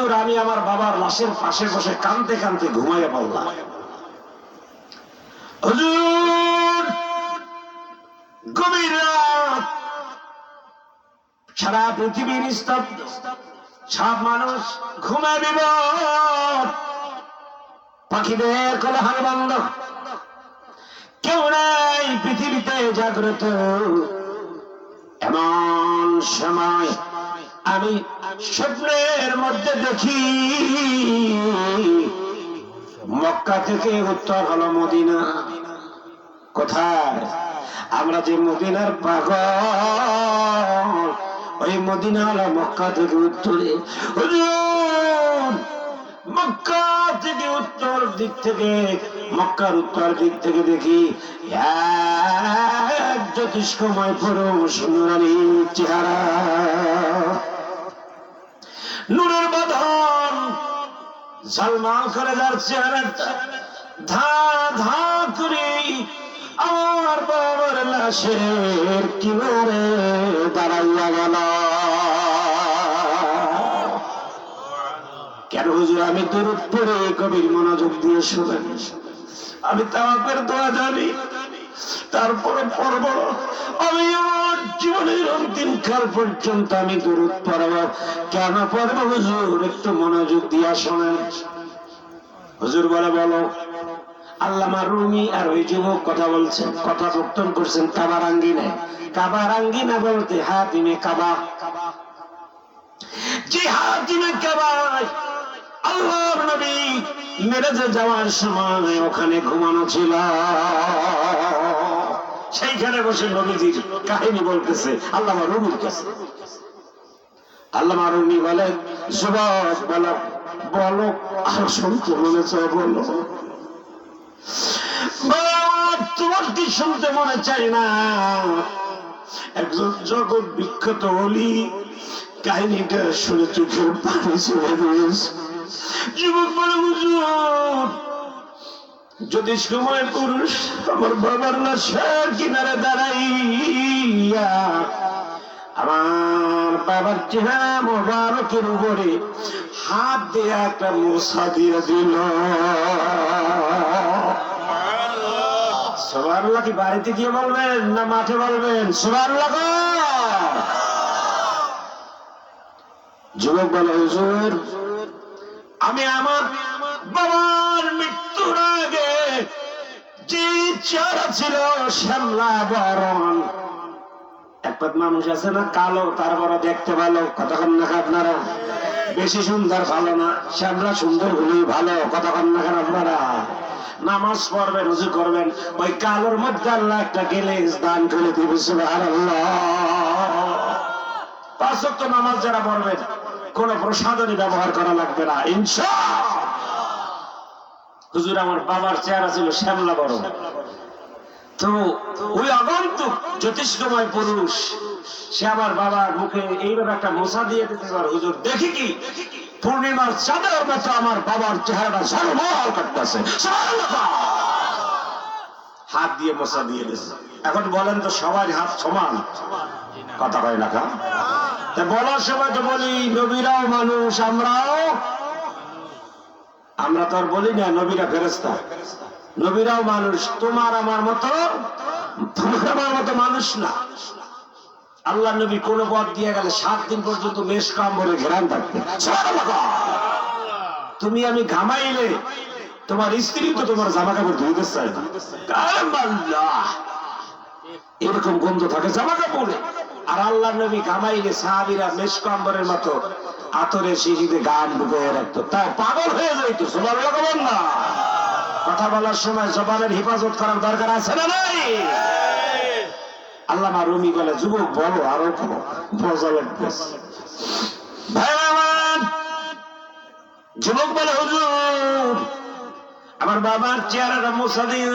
হুজুর আমি আমার বাবার লাশের পাশে বসে কাঁদতে কাঁদতে ঘুমাইয়া পড়লাম। হুজুর গভীর রাত, সারা পৃথিবীর স্তব্ধ, সব মানুষ ঘুমে বিভোর, পাখিদের কোলাহল বন্ধ, কেউ নাই পৃথিবীতে জাগ্রত। এমন সময় আমি স্বপ্নের মধ্যে দেখি মক্কা থেকে উত্তর হলো মদিনা। কোথায়? আমরা যে মদিনার পাগল, ওই মদিনা হলো মক্কা থেকে উত্তরে। হুজুর মক্কা থেকে উত্তর দিক থেকে, মক্কার উত্তর দিক থেকে দেখি এক জ্যোতিষ্কময় পুরুষ, নুরানি চেহারা, নূরের বদন ঝলমল করে যার চেহারাটা ধা ধা করে আমার বাবার লাশের কিনারে দাঁড়াইয়া গেল। কেন হুজুর? আমি দরুদ পড়ে গভীর মনোযোগ দিয়ে শুনেন, আমি তাওয়াফের দোয়া জানি, তারপরে পড়ব। আমি আমার জীবনের অন্তিম কাল পর্যন্ত আমি দরুদ পড়ব। কেন পড়ব হুজুর? একটু মনোযোগ দিয়ে শোনেন। হুজুর বলে, বলো। আল্লামা রুমি আর ওই যুবক কথা বলছেন, কথা বক্তন করছেন কাবার আঙ্গিনায়। কাবার আঙ্গিনা বলতে হাতিমে কাবা, যে হাতিমে কাবায় আল্লাহর নবী মেরাজে যাওয়ার সময় ওখানে ঘুমানো ছিল। সেইখানে বসে নবীজির কাহিনী বলতেছে আল্লামা রুমির কাছে। আল্লামা রুমি বলে, যুবক বলো, বলো, আর শুনতে মনে চায় বলো। তোমার কি শুনতে মনে চাই না? একজন জগৎ বিখ্যাত ওলি কাহিনীটা শুনে চোখের পানি চলে গেছে। যুবক বলে, হুজুর যদি সময় পুরুষ আমার বাবার লাশের কিনারে দাঁড়াইয়া আমার বাবার চেহারা মোবারকের উপরে হাত দিয়ে একটা মোছা দিয়ে দিল। সুবহানাল্লাহ কি বাড়িতে গিয়ে বলবেন না মাঠে বলবেন? সুবহানাল্লাহ। যুবক বলে, হুজুর আমি আমার বাবার মৃত্যুর আগে যে চেহারা ছিল শ্যামলা বরণ, একপাত মানুষ আছে না কালো, তারপরে দেখতে ভালো, কতক্ষণ না আপনারা? বেশি সুন্দর ভালো না, শ্যামলা সুন্দর হলেই ভালো, কতক্ষণ না আপনারা? নামাজ পড়বেন, উযু করবেন, ওই কালোর মধ্যে আল্লাহ একটা গেলেজ দান করে দিবে। সুবহানাল্লাহ। 5 ওয়াক্ত নামাজ যারা পড়বেন কোন প্রসাধনী ব্যবহার করা লাগবে না ইনশাআল্লাহ। হুজুর আমার বাবার চেহারা ছিল শ্যামলা বরণ, তো ওই আগন্তুক জ্যোতিষ্কময় পুরুষ সে আমার বাবার মুখে এইভাবে একটা মোছা দিয়ে দিতে পারে। হুজুর দেখি কি পূর্ণিমার চাঁদের মতো আমার বাবার চেহারাটা ঝলমল করতেছে। হাত দিয়ে মোছা দিয়ে দিয়েছে। এখন বলেন তো সবাই হাত সমান? কথা হয় না কা? তা বলার সময় তো বলি নবীরাও মানুষ, আমরা তো আর বলি না নবীরা ফেরেশতা। নবীরাও মানুষ, তোমার আমার মতো মানুষ না। আল্লাহ নবী কোন পথ দিয়ে গেলে 7 দিন পর্যন্ত মেশকাম্বরে ঘেরান থাকবে। তুমি আমি ঘামাইলে তোমার স্ত্রী তো তোমার জামা কাপড় ধুইতে চায় না, এরকম গন্ধ থাকে জামা কাপড়ে। আর আল্লাহ নবী ঘামাইলে সাহাবীরা মেশকাম্বরের মতো আতরের শিশিতে গান ঢুকিয়ে রাখতো, তাই পাগল হয়ে যাইতো। সুবহানাল্লাহ বলেন না? কথা বলার সময় জবানের হেফাজত করার দরকার আছে না নাই? আল্লামা রুমি বলে, যুবক বলো, আরো মজা লাগতেছে। ভাই আমার যুবক বলে, হুজুর আমার বাবার চেহারাটা মোছা দিয়ে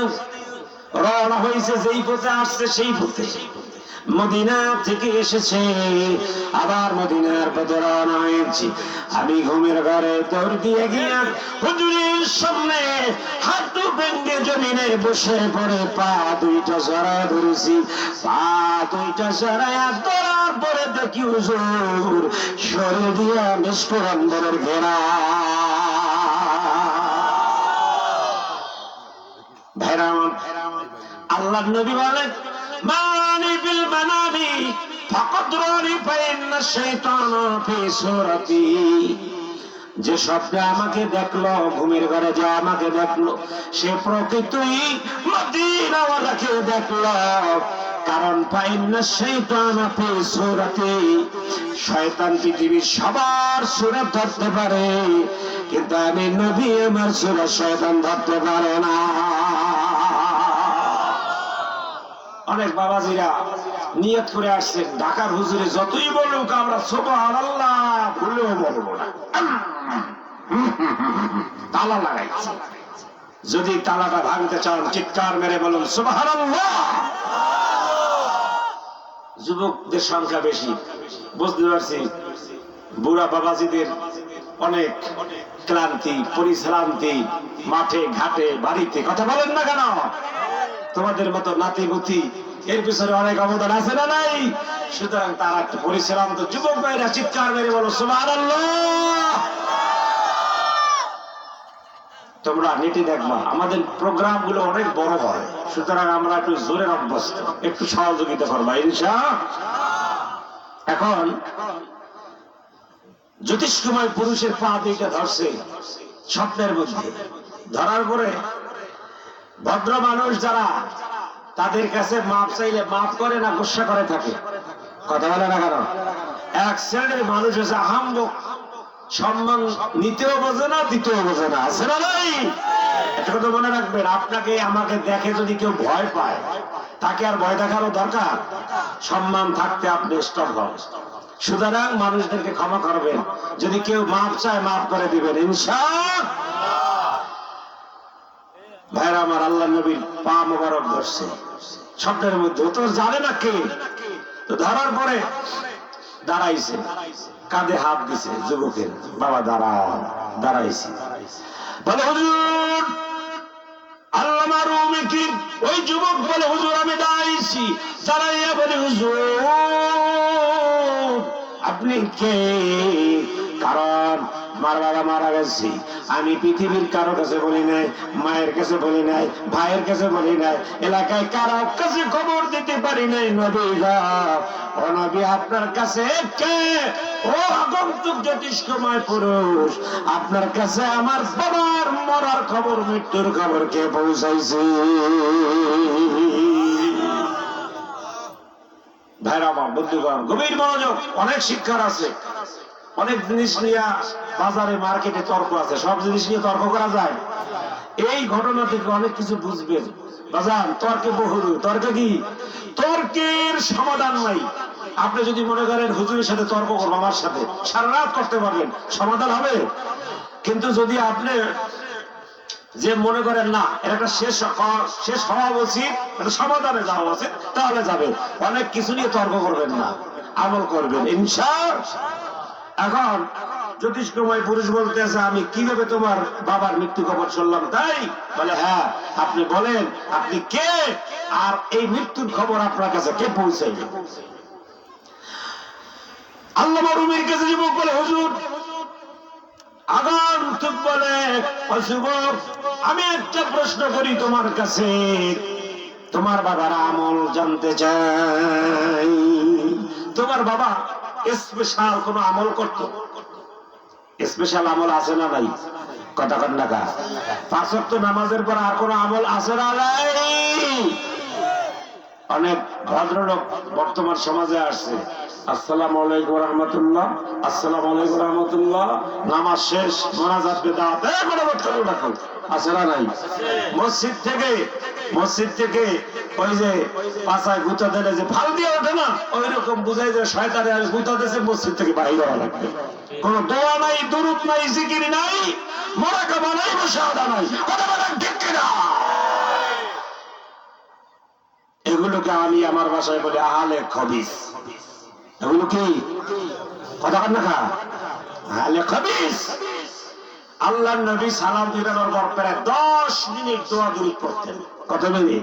রওনা হয়েছে, যেই পথে আসছে সেই পথে মদিনা থেকে এসেছে, আবার মদিনার পথে রওনা হয়েছি। আমি ঘুমের ঘরে দৌড় দিয়ে গিয়া হুজুরের সামনে হাঁটু ভেঙে জমিনে বসে পড়ে পা দুইটা জড়ায় ধরেছি। পা দুইটা জড়ায় ধরার পরে দেখি হুজুর শরীর দিয়া বিস্ফোরণের ঘেরা। ভেরাম আল্লাহর নবী বলেন, মানি বিল মানামি ফাকাদ রানি ফাইন্না শাইতানা ফি সূরাতি। যে স্বপ্নে আমাকে দেখলো, ঘুমের ঘরে যে আমাকে দেখলো, সে প্রকৃতই মদিনাওয়ালাকে দেখলো। কারণ ফাইন্না শাইতানা ফি সূরাতি, শয়তান পৃথিবীর সবার সূরত ধরতে পারে, কিন্তু আমি নবী আমার সূরত শয়তান ধরতে পারে না। অনেক বাবাজিরা নিয়ত করে আসছে, ঢাকার হুজুরে যতই বলুক আমরা সুবহানাল্লাহ ভুলেও বলবো না, তালা লাগাইছে। যদি তালাটা ভাঙতে চান চিৎকার মেরে বলুন সুবহানাল্লাহ। যুবকদের সংখ্যা বেশি, বুঝতে পারছি। বুড়া বাবাজিদের অনেক ক্লান্তি পরিশ্রান্তি, মাঠে ঘাটে বাড়িতে, কথা বলেন না কেন? তোমাদের মতো নাতি বুতি এর পিছনে অনেক অবদান আছে না নাই? সুতরাং তারা একটু পরিশ্রাম। তো যুবক ভাইরা চিৎকার মেরে বলো সুবহানাল্লাহ। তোমরা নেটে দেখবা আমাদের প্রোগ্রাম গুলো অনেক বড় হয়, সুতরাং আমরা একটু জোরের অভ্যস্ত, একটু সহযোগিতা করবা ইনশাআল্লাহ। এখন জ্যোতিষ্কময় পুরুষের পা দুইটা ধরছে স্বপ্নের মধ্যে, ধরার পরে ভদ্র মানুষ যারা, তাদের কাছে মাপ চাইলে মাপ করে না, গুসা করে থাকে, কথা বলে না কেন? এক শ্রেণীর মানুষ হচ্ছে আহাম্মক, সম্মান নিতেও বোঝে না দিতেও বোঝে না, আছে না নাই? একটা কথা মনে রাখবেন, আপনাকে আমাকে দেখে যদি কেউ ভয় পায়, তাকে আর ভয় দেখারও দরকার? সম্মান থাকতে আপনি স্টপ হন। সুতরাং মানুষদেরকে ক্ষমা করবেন, যদি কেউ মাপ চায় মাপ করে দিবেন ইনশাআল্লাহ। ভাইরা আমার, আল্লাহ নবীর পা মোবারক ধরছে স্বপ্নের মধ্যে, তো জানে না কে। তো ধরার পরে দাঁড়াইছে, কাঁধে হাত দিছে যুবকের, বাবা দাঁড়াইছে, বলে হুজুর আল্লামা রুমি কি? ওই যুবক বলে হুজুর আমি দাঁড়াইছি। দাঁড়াইয়া বলে হুজুর আপনি কে? কারণ আমার বাবা মারা গেছে, আমি পৃথিবীর কারো কাছে বলি নাই, মায়ের কাছে বলি নাই, ভাইয়ের কাছে বলি নাই, এলাকায় কারো কাছে খবর দিতে পারি নাই। নবী ও নবী আপনার কাছে কে? ও আগন্তুক জ্যোতিষ্কময় পুরুষ, আপনার কাছে আমার বাবার মরার খবর, মৃত্যুর খবর কে পৌঁছাইছে? ভাইরা আমার, বন্ধুগণ, গভীর মনোযোগ। অনেক শিক্ষার আছে, অনেক জিনিস নিয়ে বাজারে মার্কেটে তর্ক আছে, সব জিনিস নিয়ে তর্ক করা যায়? এই ঘটনা থেকে অনেক কিছু বুঝবেন বাজান। তর্কে বহুরু, তর্কে কি? তর্কের সমাধান নাই। আপনি যদি মনে করেন হুজুরের সাথে তর্ক করবো, আমার সাথে সারা রাত করতে পারবেন, সমাধান হবে। কিন্তু যদি আপনি যে মনে করেন না এর একটা শেষ হওয়া উচিত, একটা সমাধানে যাওয়া উচিত, তাহলে যাবে। অনেক কিছু নিয়ে তর্ক করবেন না, আমল করবেন ইনশাআল্লাহ। এখন জ্যোতিষ্কময় পুরুষ বলতেছে আমি কিভাবে তোমার বাবার মৃত্যু খবর শুনলাম? তাই বলে হ্যাঁ, আপনি বলেন আপনি কে, আর এই মৃত্যুর খবর আপনার কাছে কে পৌঁছাইবে? আল্লামা রুমির কাছে যুবক বলে হুজুর আগন্তুক বলে যুবক আমি একটা প্রশ্ন করি তোমার কাছে, তোমার বাবার আমল জানতে চাই। তোমার বাবা স্পেশাল কোন আমল করত? স্পেশাল আমল আছে না নাই? কথা কন না কা? 5 ওয়াক্ত নামাজের পর আর কোন আমল আছে না নাই? অনেক ভদ্রলোক বর্তমান সমাজে আসছে, আসসালামু আলাইকুম রাহমাতুল্লাহ, আসসালামু আলাইকুম রাহমাতুল্লাহ, নামাজ শেষ, মোনাজাত বেদাত, আছে না নাই? মসজিদ থেকে ওই যে পাছায় গুঁতা দিলে যে ফাল দিয়ে ওঠে না, ওই রকম বুঝাই যে শয়তানে গুঁতা দিয়েছে, মসজিদ থেকে বাহির হওয়া লাগবে। কোন দোয়া নাই, দুরূদ নাই, জিকির নাই, মুরাকাবা নাই, মুশাহাদা নাই, কথা বলেন ঠিক কিনা? এগুলোকে আমি আমার ভাষায় বলি আহলে খবিস। এগুলো কি কথা কান না আহলে খবিস। আল্লাহর নবী সালাম দিলেন, ওর পর প্রায় 10 মিনিট দোয়া দুরূদ পড়তেন। কত মিনিট?